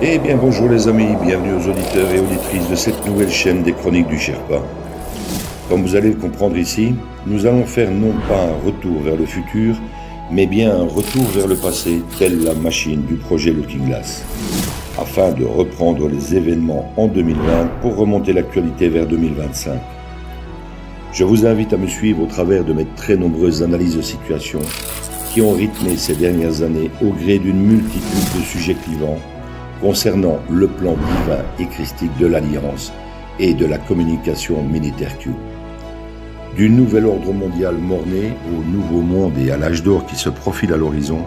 Eh bien bonjour les amis, bienvenue aux auditeurs et auditrices de cette nouvelle chaîne des Chroniques du Sherpa. Comme vous allez le comprendre ici, nous allons faire non pas un retour vers le futur, mais bien un retour vers le passé, telle la machine du projet Looking Glass, afin de reprendre les événements en 2020 pour remonter l'actualité vers 2025. Je vous invite à me suivre au travers de mes très nombreuses analyses de situation qui ont rythmé ces dernières années au gré d'une multitude de sujets clivants concernant le plan divin et christique de l'Alliance et de la communication militaire Q. Du nouvel ordre mondial mort-né au nouveau monde et à l'âge d'or qui se profile à l'horizon,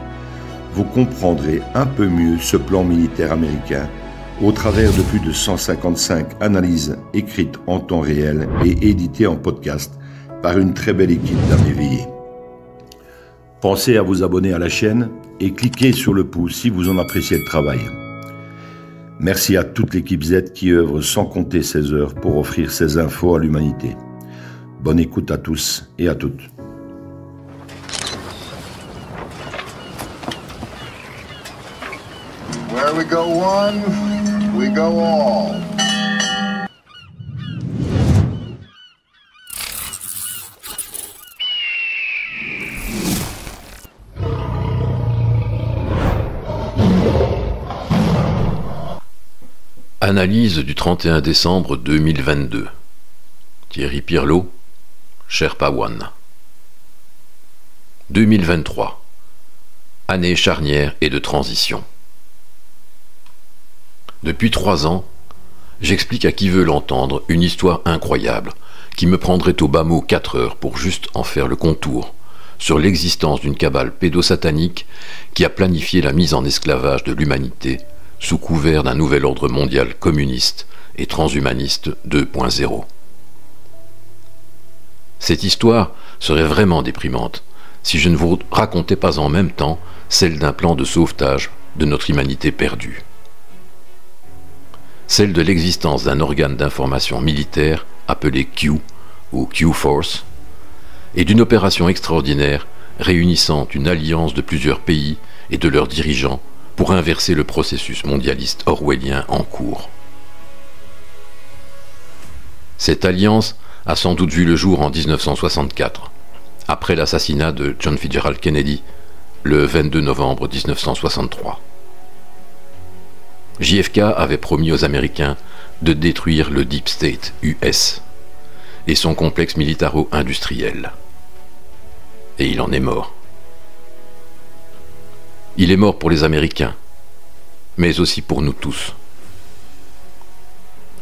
vous comprendrez un peu mieux ce plan militaire américain au travers de plus de 155 analyses écrites en temps réel et éditées en podcast par une très belle équipe d'âmes éveillées. Pensez à vous abonner à la chaîne et cliquez sur le pouce si vous en appréciez le travail. Merci à toute l'équipe Z qui œuvre sans compter ses heures pour offrir ces infos à l'humanité. Bonne écoute à tous et à toutes. Where we go one, we go all. Analyse du 31 décembre 2022. Thierry Pirlot, Sherpa One. 2023. Année charnière et de transition. Depuis 3 ans, j'explique à qui veut l'entendre une histoire incroyable qui me prendrait au bas mot 4 heures pour juste en faire le contour sur l'existence d'une cabale pédosatanique qui a planifié la mise en esclavage de l'humanité sous couvert d'un nouvel ordre mondial communiste et transhumaniste 2.0. Cette histoire serait vraiment déprimante si je ne vous racontais pas en même temps celle d'un plan de sauvetage de notre humanité perdue. Celle de l'existence d'un organe d'information militaire appelé Q ou Q-Force et d'une opération extraordinaire réunissant une alliance de plusieurs pays et de leurs dirigeants pour inverser le processus mondialiste orwellien en cours. Cette alliance a sans doute vu le jour en 1964, après l'assassinat de John Fitzgerald Kennedy, le 22 novembre 1963. JFK avait promis aux Américains de détruire le Deep State US et son complexe militaro-industriel. Et il en est mort. Il est mort pour les Américains, mais aussi pour nous tous.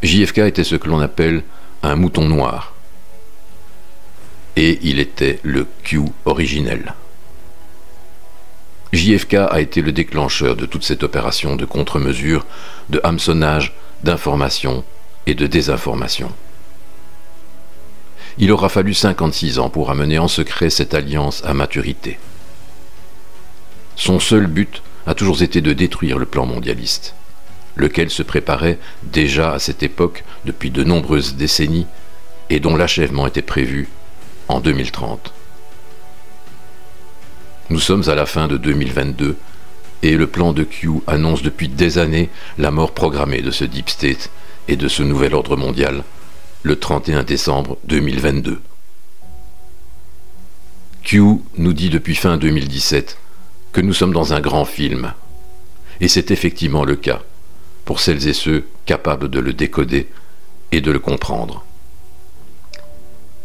JFK était ce que l'on appelle un mouton noir. Et il était le Q originel. JFK a été le déclencheur de toute cette opération de contre-mesure, de hameçonnage, d'information et de désinformation. Il aura fallu 56 ans pour amener en secret cette alliance à maturité. Son seul but a toujours été de détruire le plan mondialiste, lequel se préparait déjà à cette époque depuis de nombreuses décennies et dont l'achèvement était prévu en 2030. Nous sommes à la fin de 2022 et le plan de Q annonce depuis des années la mort programmée de ce Deep State et de ce nouvel ordre mondial le 31 décembre 2022. Q nous dit depuis fin 2017 que nous sommes dans un grand film. Et c'est effectivement le cas, pour celles et ceux capables de le décoder et de le comprendre.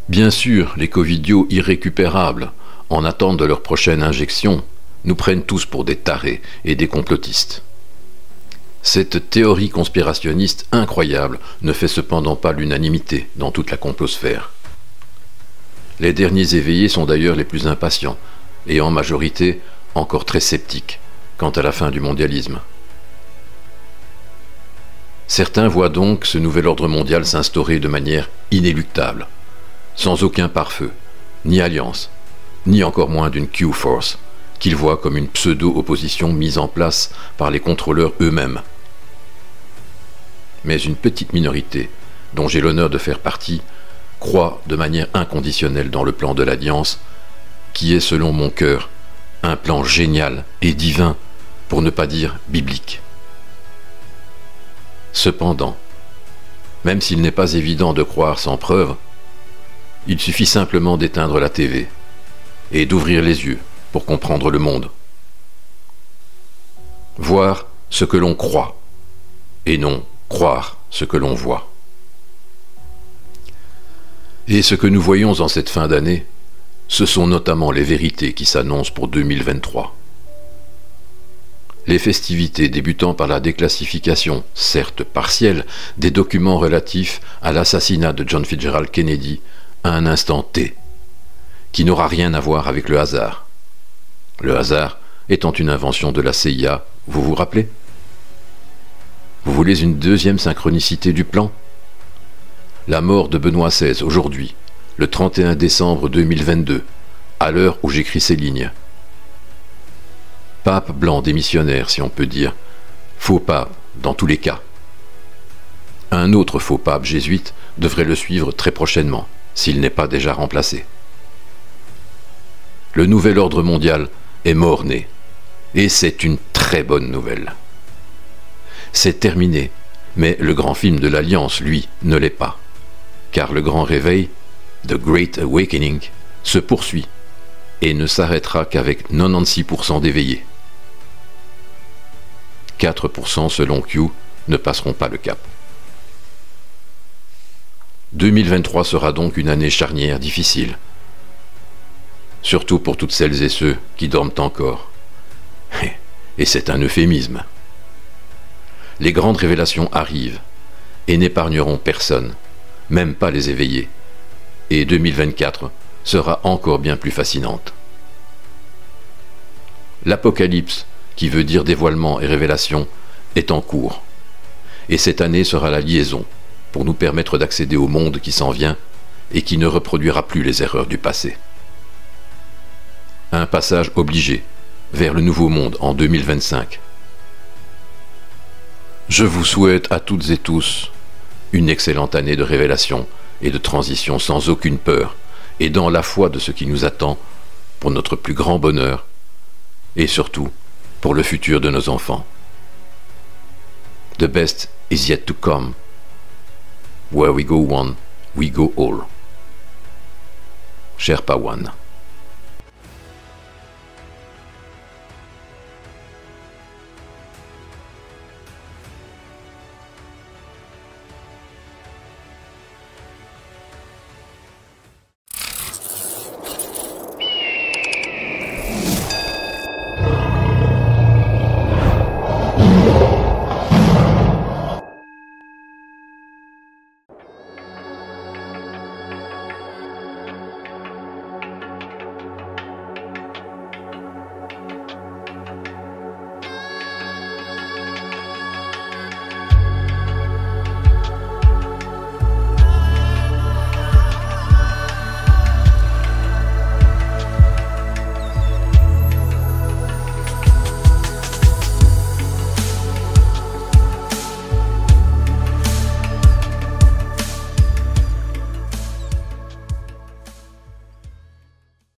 Bien sûr, les covidios irrécupérables, en attente de leur prochaine injection, nous prennent tous pour des tarés et des complotistes. Cette théorie conspirationniste incroyable ne fait cependant pas l'unanimité dans toute la complosphère. Les derniers éveillés sont d'ailleurs les plus impatients, et en majorité encore très sceptiques quant à la fin du mondialisme. Certains voient donc ce nouvel ordre mondial s'instaurer de manière inéluctable, sans aucun pare-feu, ni alliance, ni encore moins d'une Q-Force, qu'ils voient comme une pseudo-opposition mise en place par les contrôleurs eux-mêmes. Mais une petite minorité, dont j'ai l'honneur de faire partie, croit de manière inconditionnelle dans le plan de l'Alliance, qui est, selon mon cœur, un plan génial et divin, pour ne pas dire biblique. Cependant, même s'il n'est pas évident de croire sans preuve, il suffit simplement d'éteindre la TV et d'ouvrir les yeux pour comprendre le monde. Voir ce que l'on croit et non croire ce que l'on voit. Et ce que nous voyons en cette fin d'année, ce sont notamment les vérités qui s'annoncent pour 2023. Les festivités débutant par la déclassification, certes partielle, des documents relatifs à l'assassinat de John Fitzgerald Kennedy à un instant T, qui n'aura rien à voir avec le hasard. Le hasard étant une invention de la CIA, vous vous rappelez? Vous voulez une deuxième synchronicité du plan? La mort de Benoît XVI aujourd'hui, le 31 décembre 2022, à l'heure où j'écris ces lignes. Pape blanc démissionnaire, si on peut dire. Faux pape, dans tous les cas. Un autre faux pape jésuite devrait le suivre très prochainement, s'il n'est pas déjà remplacé. Le nouvel ordre mondial est mort-né, et c'est une très bonne nouvelle. C'est terminé, mais le grand film de l'Alliance, lui, ne l'est pas, car le grand réveil, The Great Awakening, se poursuit et ne s'arrêtera qu'avec 96% d'éveillés. 4% selon Q ne passeront pas le cap. 2023 sera donc une année charnière difficile, surtout pour toutes celles et ceux qui dorment encore. Et c'est un euphémisme. Les grandes révélations arrivent et n'épargneront personne, même pas les éveillés. Et 2024 sera encore bien plus fascinante. L'apocalypse, qui veut dire dévoilement et révélation, est en cours. Et cette année sera la liaison pour nous permettre d'accéder au monde qui s'en vient et qui ne reproduira plus les erreurs du passé. Un passage obligé vers le nouveau monde en 2025. Je vous souhaite à toutes et tous une excellente année de révélation et de transition sans aucune peur et dans la foi de ce qui nous attend pour notre plus grand bonheur et surtout pour le futur de nos enfants. The best is yet to come. Where we go one, we go all. Cher Pawan.